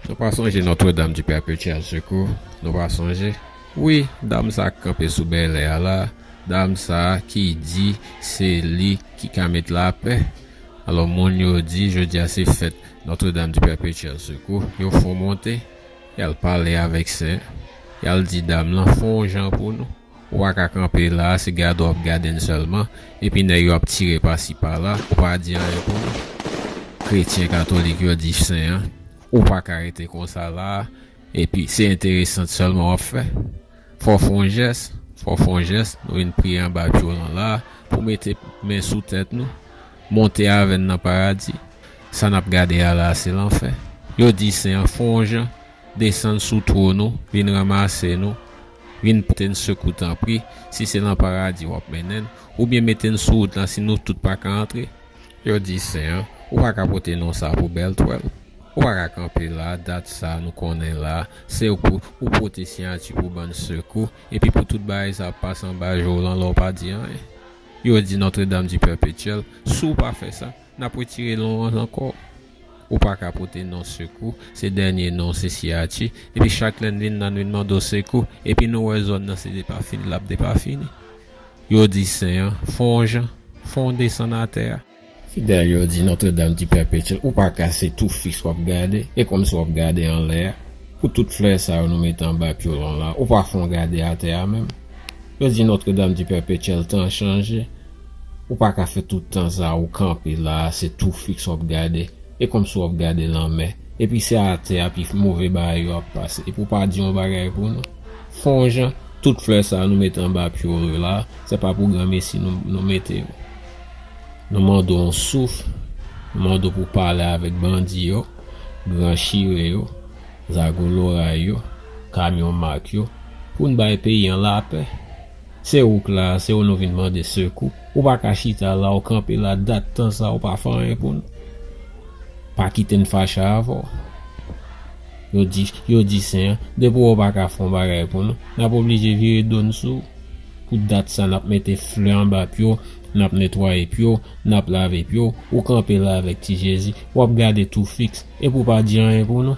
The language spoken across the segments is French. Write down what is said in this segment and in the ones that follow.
Nous pas songer Notre-Dame du Perpétuel Secours. Nous pas songer. Oui, dame ça campé sous Bel Air là. Dame ça qui dit c'est lui qui a mettre la paix. Alors mon yo dit je dis à c'est fait Notre-Dame du Perpétuel Secours. Yo faut monter. Elle parler avec ça. Elle dit dame là font gens pour nous. Ou pas camper là, c'est garde ou garder seulement et puis n'a yo tirer par ci par là. Ou pas dire pour nous. Chrétien catholique yo dit saint. Ou pas arrêter comme ça là et puis c'est intéressant seulement on fait faut faire un geste nous une prière en bas là pour mettre main sous tête nous monter avec dans paradis ça n'a pas gardé là c'est l'enfer yo dit c'est un fonge descendre sous trou nous vinn ramasser nous vinn porter secours en prix si c'est dans paradis ou bien mettre une sous là si nous tout pas rentrer yo dit c'est ou pas capoter non ça pour belle toile. Ou pas camper là, date ça nous connaît là, c'est pour protéger pour bon secours et puis pour tout bail ça passe en bas jour là l'on pas dire rien. Yo dit Notre-Dame du Perpétuel, sous pas fait ça, n'a pas tiré long encore. Ou pas capoter non secours, ces derniers non c'est siati et puis chaque lundi dans nous demande secours et puis nous zone c'est pas fini là pas fini. Yo dit c'est fond descend à terre. Fidèle dit Notre-Dame du Perpétuel ou pas casser tout fixe ou regarder et comme ça regarder en l'air pour toute fleur ça nous mettre en bas piolon là ou pas font regarder à terre même. Je dis Notre-Dame du Perpétuel temps changé ou pas qu'à faire tout le temps ça ou camper là c'est tout fixe ou regarder et comme ça regarder l'en mer et puis c'est à terre puis mauvais bail ou passer et pour pas dire on bagaille pour nous fonge toute fleur ça nous mettre en bas piolon là c'est pas pour grand messi nous mettez. Nous demandons souffle, nous demandons pour parler avec bandits, grand chiré, zagolora, camion marque, pour nous bailler pays en la paix. C'est où que là, c'est où nous venons demander secours. Ou pas cachita là, ou camper la date, tant ça, ou pas faire rien pour nous. Pas quitter une fâche avant. Yo dit c'est, depuis ou pas faire un bagage pour nous, n'a pas obligé de virer donne sous. Pour date ça, n'a mettre fleurs en bas, puis n'a nettoyer pio, n'a laver pio, ou camper là avec ti Jésus, ou garder tout fixe et pour pas dire rien pour nous.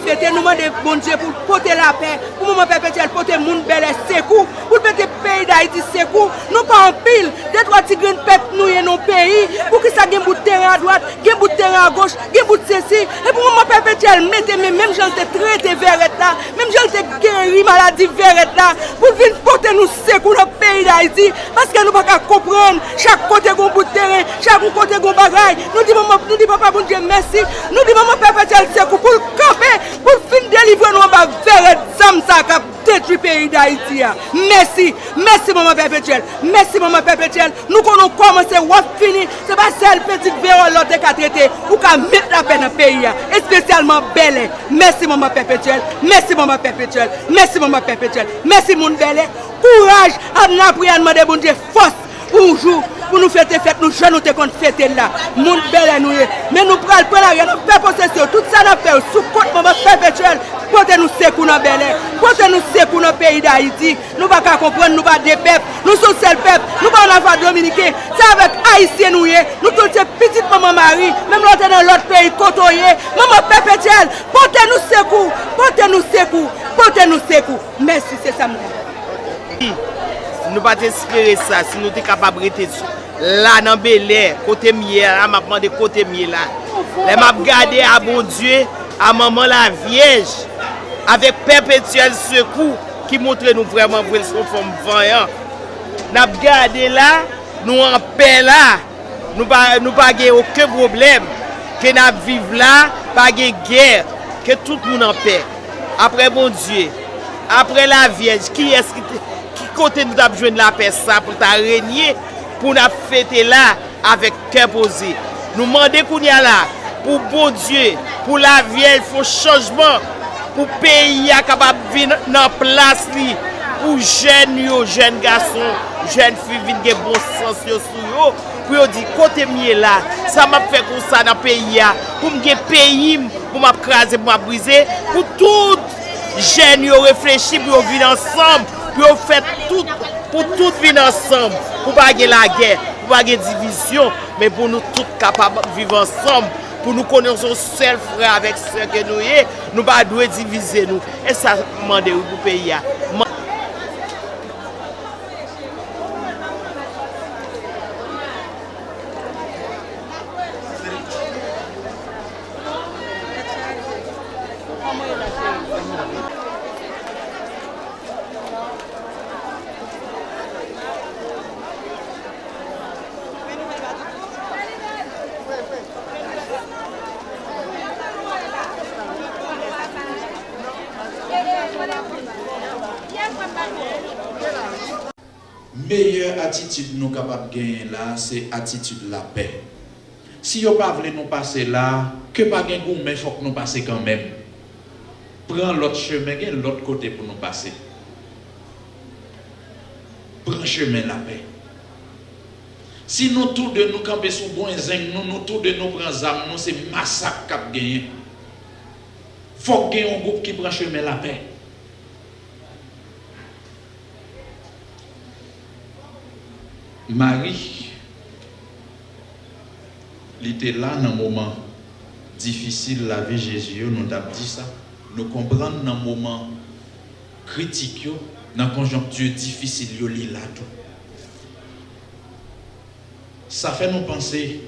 Fêter nous demander bon Dieu pour porter la paix, pour moment perpétuel porter monde bel secours, pour mettre pays d'Haïti secours, nous pas en pile, des trois petits grands peuple nous et nos pays, pour que ça gagne bout de terrain à droite, gagne bout de terrain à gauche, gagne bout de ceci, et pour moment perpétuel mettez même gens te traiter verret là, même gens te guéri maladie verret là, pour venir porter nous secours dans pays d'Haïti parce que nous pas comprendre chaque côté gon bout de terrain, chaque côté gon bagaille, nous dit papa bon Dieu merci, nous dit maman perpétuel secours pour camper pour fin délivrer nous ba verret zam ça cap détruit pays d'Haïti. Merci maman perpétuel. Merci maman perpétuel. Nous connaissons commencer ou fini, c'est pas celle petite verre l'autre qu'a traité ou qu'a mettre la peine dans pays et spécialement belle. Merci maman perpétuel. Merci maman perpétuel. Merci maman perpétuel. Merci mon belle. Courage à nous prier demander bon Dieu force pour jour pour nous fêter fête nous jeunes nous te compte fêter là monde belle nous mais nous pral prendre rien nous faire possession tout ça n'a fait sous compte maman perpétuel porter nous secours dans belle porter nous secours dans pays d'Haïti nous pas comprendre nous pas des peuples nous sommes seul peuple nous pas en avoir dominicain c'est avec haïtien nous tous ces petites maman Marie même l'autre dans l'autre pays côtoyer maman perpétuel porter nous secours porter nous secours porter nous secours merci c'est ça. Nous pas espérer ça si nous sommes capables de rester là dans Bel Air côté miel là m'a demandé côté miel là les m'a regarder à bon Dieu à maman la Vierge avec perpétuel secours qui montre nous vraiment vrai son forme vaillant n'a regarder là nous en paix là nous pas aucun problème que n'a vivre là pas de guerre que tout le monde en paix après bon Dieu après la Vierge qui est-ce qui côté nous avons besoin de la paix ça pour ta régner pour nous fêter là avec cœur posé nous demander qu'on y a là pour bon Dieu pour la Vierge faut changement pour pays capable venir dans place li pour jeunes garçons jeunes filles venir bon sens yo sur yo pour dire côté mieux là ça m'a fait comme ça dans pays pour me pays pour m'craser pour briser pour tout jeunes yo réfléchir pour venir ensemble pour faire tout pour tout vivre ensemble pour pas la guerre pour pas division mais pour nous tous capables de vivre ensemble pour nous connaître son seul frère avec ce que nous y nous pas doit diviser nous. Et ça demande pour pays. Meilleure attitude nous capables de gagner là, c'est attitude la paix. Si vous ne voulez pas nous passer là, que pas gagner mais il faut que nous passions quand même. Prends l'autre chemin, l'autre côté pour nous passer. Prends chemin la paix. Si nous tous de nous camper sous bon zing, nous tous de nous prendre âme, nous c'est massacre cap gagner. Faut qu'il y ait un groupe qui prend chemin la paix. Marie, il était là dans un moment difficile la vie Jésus, nous avons dit ça. Nous comprenons dans un moment critique, dans une conjoncture difficile, il est là tout. Ça fait nous penser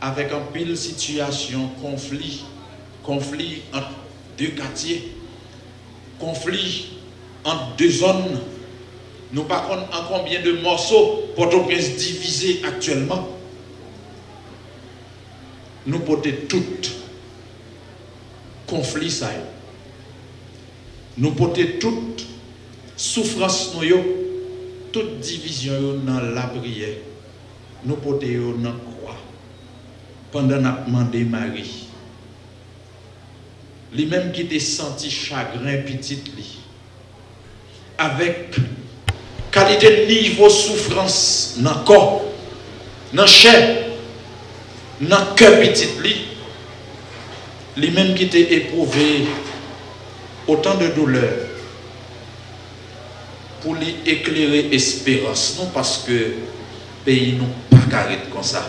avec un pile situation, conflit entre deux quartiers, conflit entre deux zones. Nous ne savons pas en combien de morceaux Port-au-Prince divisé actuellement. Nous portons tout conflit ça. Nous portons toute souffrance, toute division dans la prière. Nous portons dans la croix. Pendant que nous avons demandé Marie. Lui-même qui était senti chagrin petit lui. Avec qualité de niveau souffrance dans le corps, dans la chair, dans le cœur petit lui-même qui était éprouvé autant de douleur pour lui éclairer espérance, non parce que le pays n'a pas carré comme ça.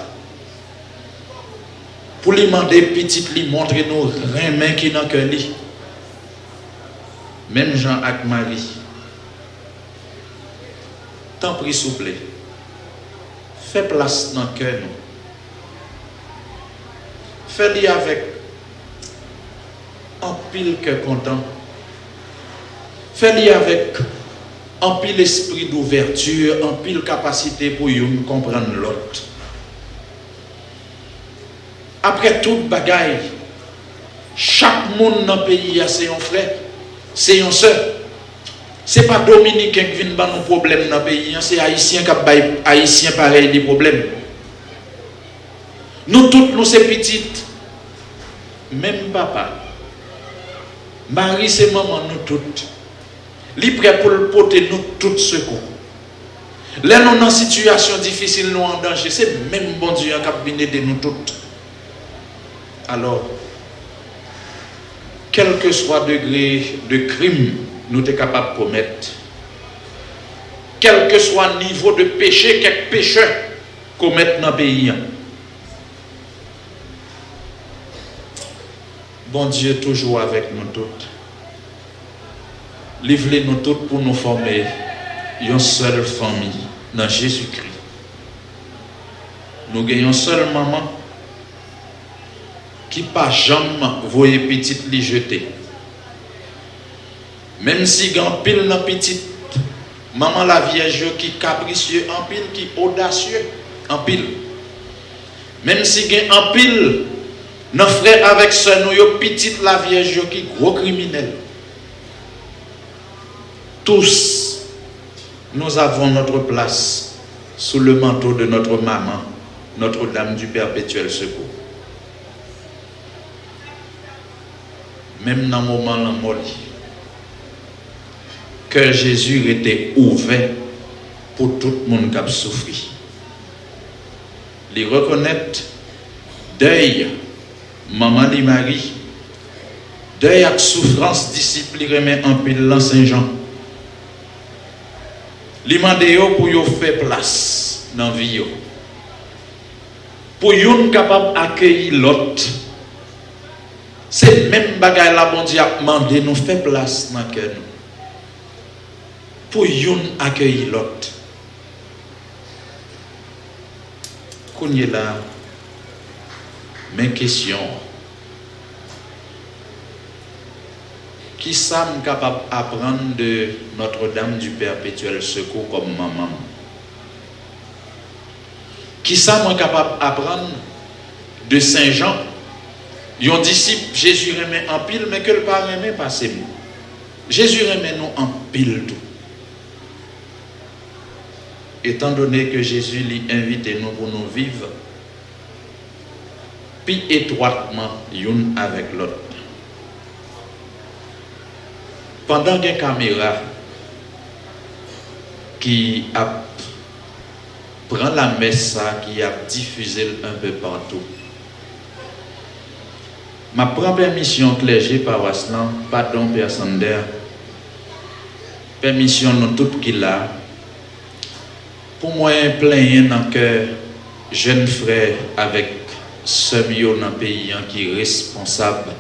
Pour lui demander petit lui montrer nos reins qui dans le cœur. Même Jean avec Marie. Tant pis, s'il vous plaît. Fais place dans le cœur. Fais-le avec un pile cœur content. Fais-le avec un pile esprit d'ouverture, un pile capacité pour nous comprendre l'autre. Après toute bagaille, chaque monde dans le pays, c'est un frère, c'est un soeur. Ce n'est pas Dominicain qui vient de nos problèmes dans le pays, c'est Haïtien qui a Haïtien pareil des problèmes. Nous toutes, nous sommes petites. Même papa. Marie, c'est maman, nous toutes. Il est prêt pour le porter nous toutes secours. Là, nous dans une situation difficile, nous en danger. C'est même bon Dieu qui a venu de nous toutes. Alors, quel que soit le degré de crime, nous sommes capables de commettre, quel que soit le niveau de péché, quelques pécheurs commettent dans le pays. Bon Dieu, toujours avec nous toutes. Livrez-nous toutes pour nous former une seule famille dans Jésus-Christ. Nous gagnons une seule maman qui pas jamais voyait petite li jeter. Même si grand pile dans petite maman la vierge qui capricieux en pile qui audacieux en pile. Même si gagne en pile nos frères avec sœur nous yo petite la vierge qui gros criminel. Tous nous avons notre place sous le manteau de notre maman, Notre-Dame du Perpétuel Secours. Même dans le moment de la mort, que Jésus était ouvert pour tout le monde qui a souffert. Les reconnaître, deuil, maman de Marie, deuil avec souffrance, discipline, en pile Saint-Jean. Les mandéo pour y faire place dans la vie. pour yon capable d'accueillir l'autre. C'est même bagaille la bon Dieu a demandé nous faire place dans le cœur nous. Pour yon accueillir l'autre. Qu'on y est là, mes questions. Qui sommes capables d'apprendre de Notre-Dame du Perpétuel Secours comme maman? Qui sommes capables d'apprendre de Saint Jean? Yon disciple, Jésus remet en pile, mais que le pas remet pas c'est nous. Jésus remet nous en pile tout. Étant donné que Jésus lui invite nous pour nous vivre, puis étroitement l'une avec l'autre. Pendant qu'il y a une caméra qui a prend la messe qui a diffusé un peu partout. Ma première mission clergé par Waslan, pardon personne d'air, permission nous toutes qui là, pour moi plein dans le cœur, jeune frère avec sœur dans le pays qui est responsable,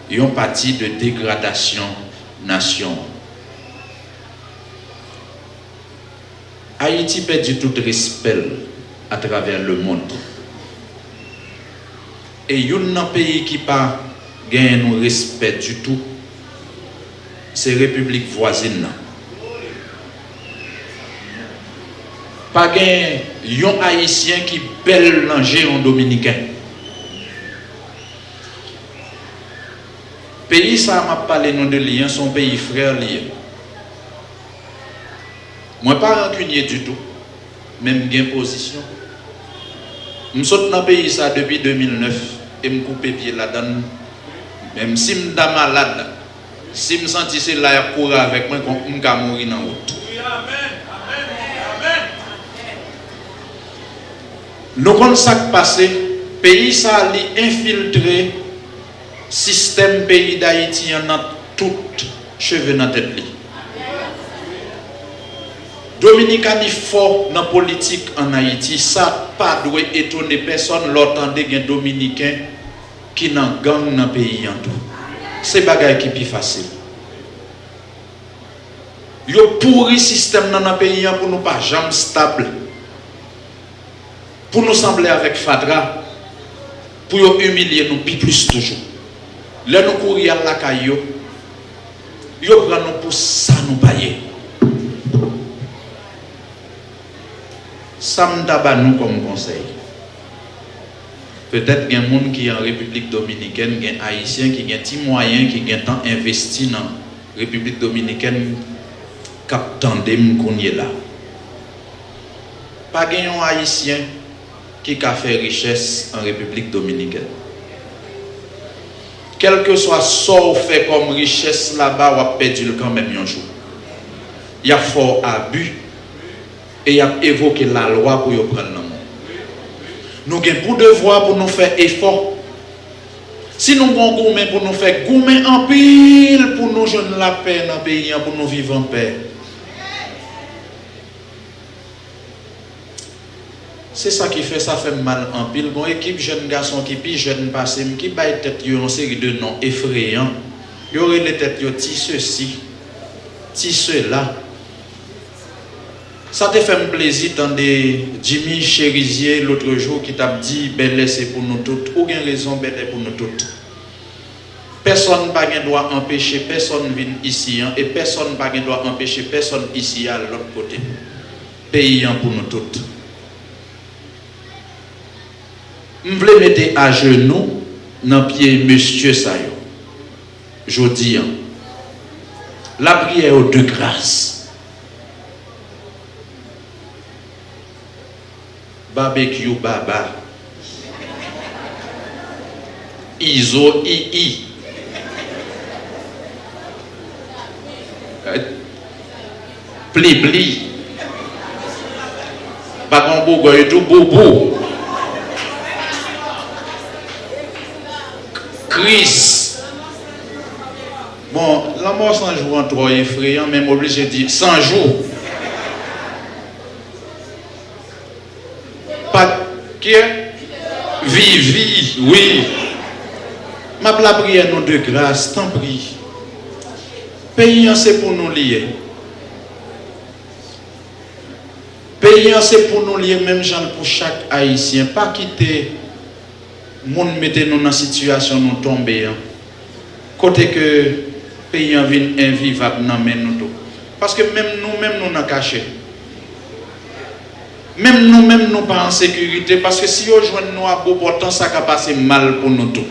ils ont parti de dégradation nation. Haïti perd tout respect à travers le monde. Et il y a un pays qui pas gagne nous respect du tout, c'est République voisine. Pas gagne un haïtien qui belle langer en dominicain. Pays ça m'a parlé non de lien, son pays frère lié. Moi pas rancunier du tout, même gain position. Je saute dans le pays ça depuis 2009 et me coupe pied là-dedans. Même si je suis malade, si je me sens c'est là à courir avec moi, je vais mourir dans la route. Nous connaissons ça qui passe, pays ça a infiltré système pays d'Haïti en a tout cheveux dans la tête. Dominicain est fort dans la politique en Haïti, ça pas doit étonner personne l'entendre des Dominicains qui n'en gang dans le pays en tout. C'est bagaille qui est plus facile. Yo pourri système dans le pays pour nous pas jamais stable. Pour nous sembler avec Fadra, pour nous humilier nous plus toujours. Là nous courir à la caillou, yo prend nous pour ça nous payer. Ça me tabac nous comme conseil. Peut-être qu'il y a des gens qui sont en République Dominicaine, des Haïtiens qui ont des moyens, qui ont tant investi dans la République Dominicaine, qui attendent qu'on y est là. Pas de Haïtien qui a fait richesse en République Dominicaine. Quel que soit ce qu'on fait comme richesse là-bas, on a perdu quand même un jour. Il y a fort abus et il y a évoqué la loi pour y prendre le monde. Nous avons pour devoir pour nous faire effort. Si nous avons gourmet pour nous faire gourmet en pile, pour nous joindre la paix dans le pays, pour nous vivre en paix. C'est ça qui fait mal en pile. Une équipe jeune garçon qui puis jeune passé qui baille tête une série de noms effrayants. Il y aurait les têtes ti ceci, ti cela. Ça te fait plaisir tant de Jimmy Cherizier l'autre jour qui t'a dit belle c'est pour nous toutes ou bien raison belle pour nous toutes. Personne n'a pas droit empêcher personne venir ici et personne n'a pas droit empêcher personne ici à l'autre côté. Pays pour nous toutes. Je voulais mettre à genoux dans le pied monsieur Sayo. Je dis, la prière de grâce. Barbecue baba. Iso ii. Pli pli. Bagon bogo tout bobo. Chris. Bon, la mort sans jour en trop effrayant, même obligé de dire 100 jours. Pas qui est Vivi, oui. Ma la prière nous de grâce, tant prie. Payant c'est pour nous lier. Payant c'est pour nous lier, même gens pour chaque haïtien. Pas quitter, monde mettez nous dans la situation nous tomber. Côté que payant vient invivable dans nous tout. Parce que même nous nous caché. Même nous-mêmes nous pas en sécurité parce que si on joint nous à beau pourtant ça va passer mal pour nous tous.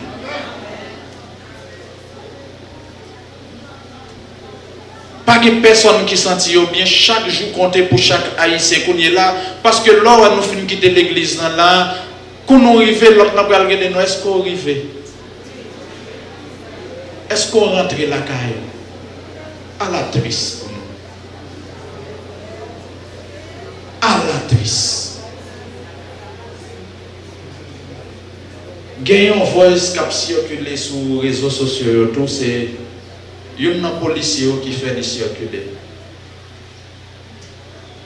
Pas que personne qui sentit bien chaque jour compter pour chaque haïtien qu'on est là parce que là nous finissons quitter l'église là quand nous arrivons l'autre n'a pas regardé nous est-ce qu'on arrive est-ce qu'on rentre la caille à la triste pour nous à la triste gagnons une voix qui circule sur les réseaux sociaux tout c'est il y a un policier qui fait des circuler,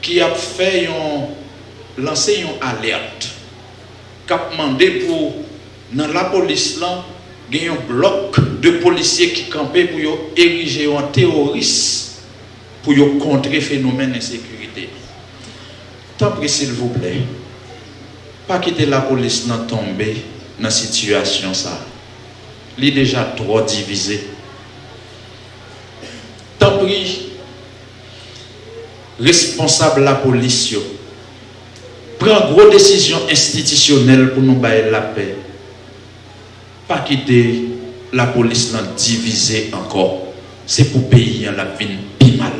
qui a fait lancer une alerte, qui a demandé pour dans la police là, il y a un bloc de policiers qui campaient pour ériger un terroriste pour contrer le phénomène d'insécurité. Tant pis s'il vous plaît, pas quitter la police dans tomber dans la situation ça. Il est déjà trop divisé. Tant pis, responsable la police, prend gros décision institutionnelle pour nous bailler la paix. Pas quitter la police là divisée encore. C'est pour payer la vie plus mal.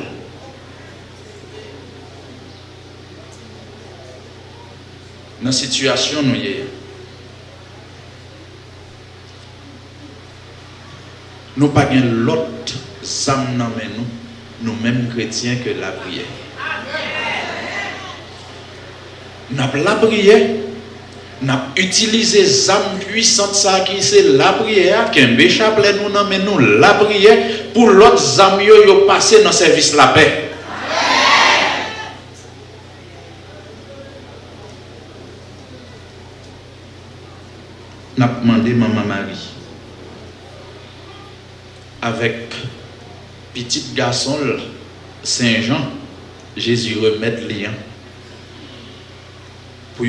Dans la situation nous y nous pas gain l'autre âme dans nous mêmes chrétiens que la prière. Nous avons la prière, nous avons utilisé les âmes puissantes ça qui c'est la prière, qui est chapelet nous dans nous la prière pour l'autre âme yo passer dans le service la paix. Nous avons demandé maman Marie avec petit garçon Saint-Jean, Jésus remet le lien pour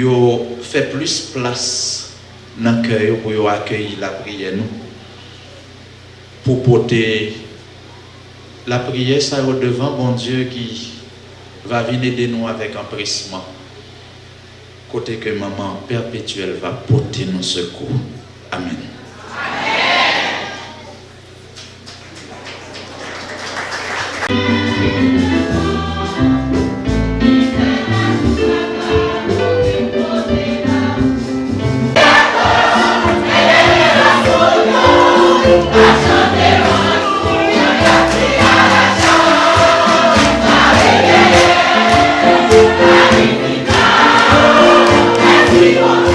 faire plus place dans le cœur pour accueillir la prière nous pour porter la prière ça devant bon Dieu qui va venir aider nous avec empressement côté que maman perpétuelle va porter nos secours. Amen. General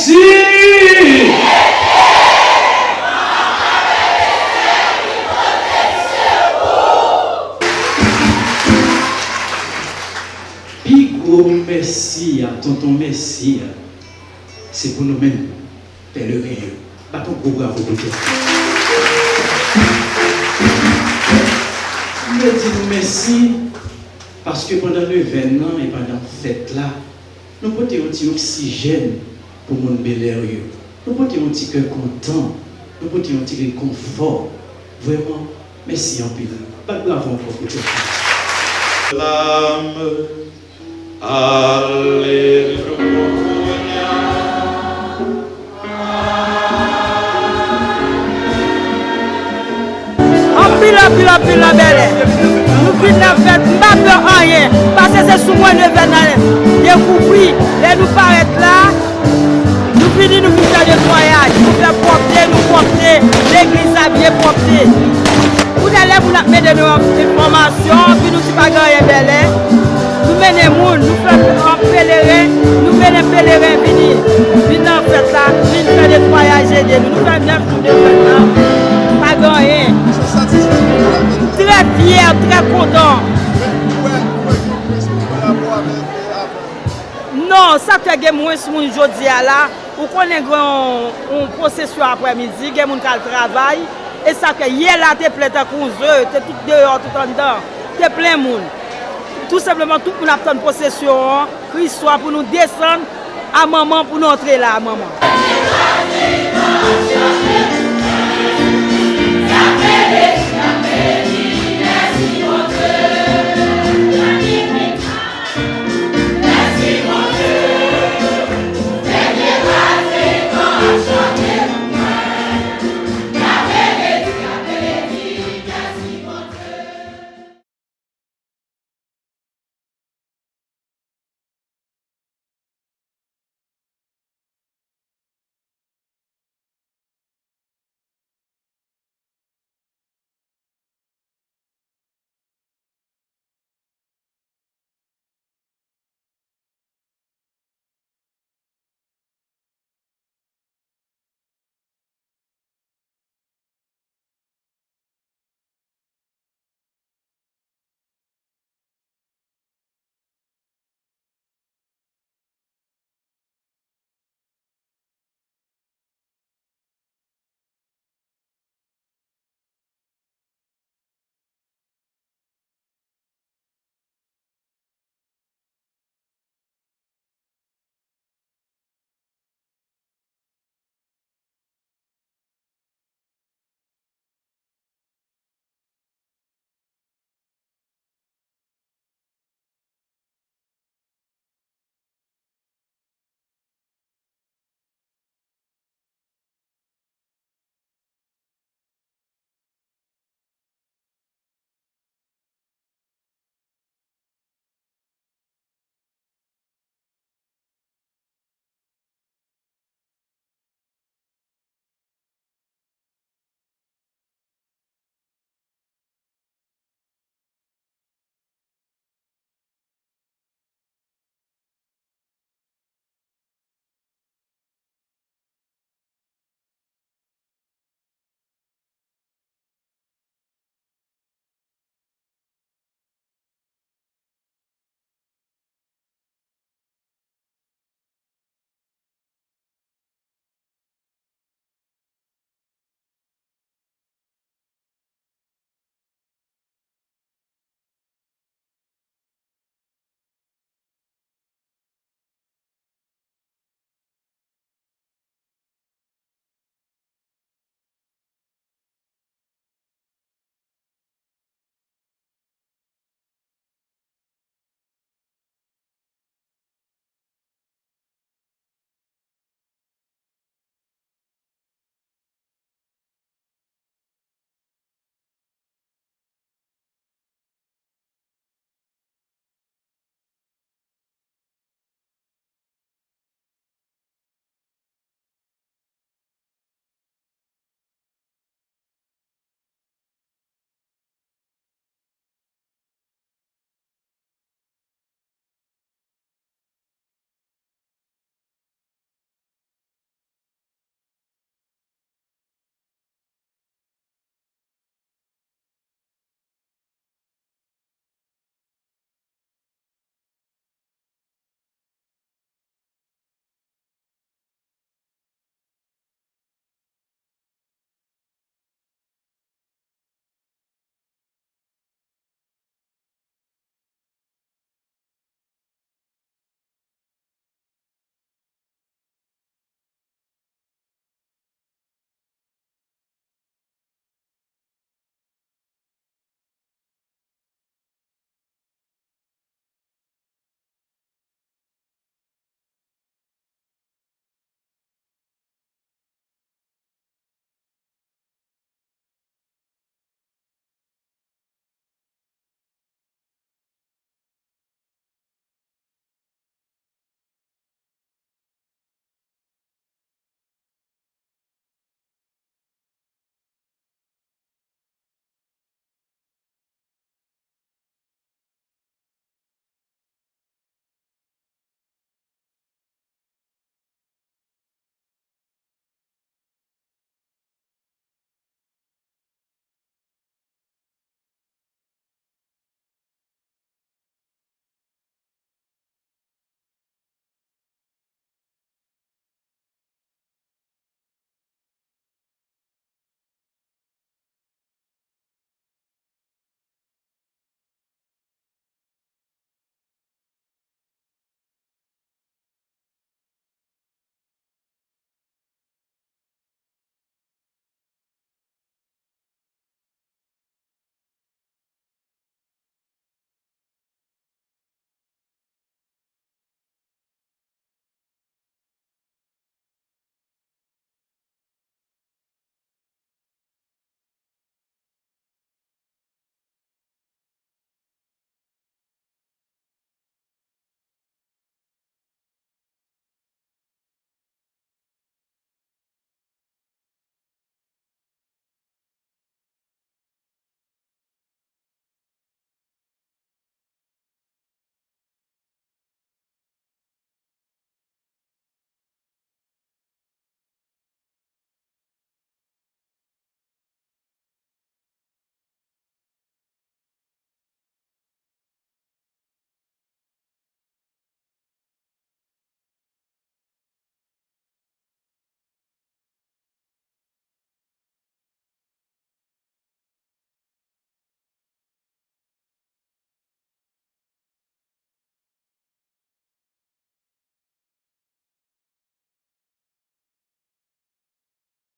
merci. Puis gros merci à tonton merci. C'est pour nous-mêmes, pèlerins. Pas pour gros bravo pour toi. Je dis merci parce que pendant l'événement et pendant la fête là, nous portons un petit oxygène pour mon Bel Air. Nous portons un petit cœur content, nous portons un petit réconfort. Vraiment, merci en pile. Pas de bravo encore pour toi. L'âme, alléluia. Pile la belle. Nous finissons la fête, pas peur rien. Parce que c'est souvent le événement. Découvrir, nous paraître là. Nous finissons, nous faisons des voyages. Nous faisons porter, l'église a bien porté. Vous allez vous mettre des informations, puis nous ne sommes pas gagner belle. Nous menons les gens, nous faisons un pèlerin, nous menons pèlerin venir. Nous faisons fête là, nous faisons des voyages, nous faisons 9 jours de fête là. Pas gagner. Très fier, très content. Non, ça fait que moi, si je dis là, ou qu'on ait une procession après-midi, il y a des gens qui travaillent, et ça fait hier là, tu es plein de couseux, tu es tout dehors, tout en dedans, tu es plein de monde. Tout simplement, tout le monde a fait une procession, Christ soit pour nous descendre à maman, pour nous entrer là à maman.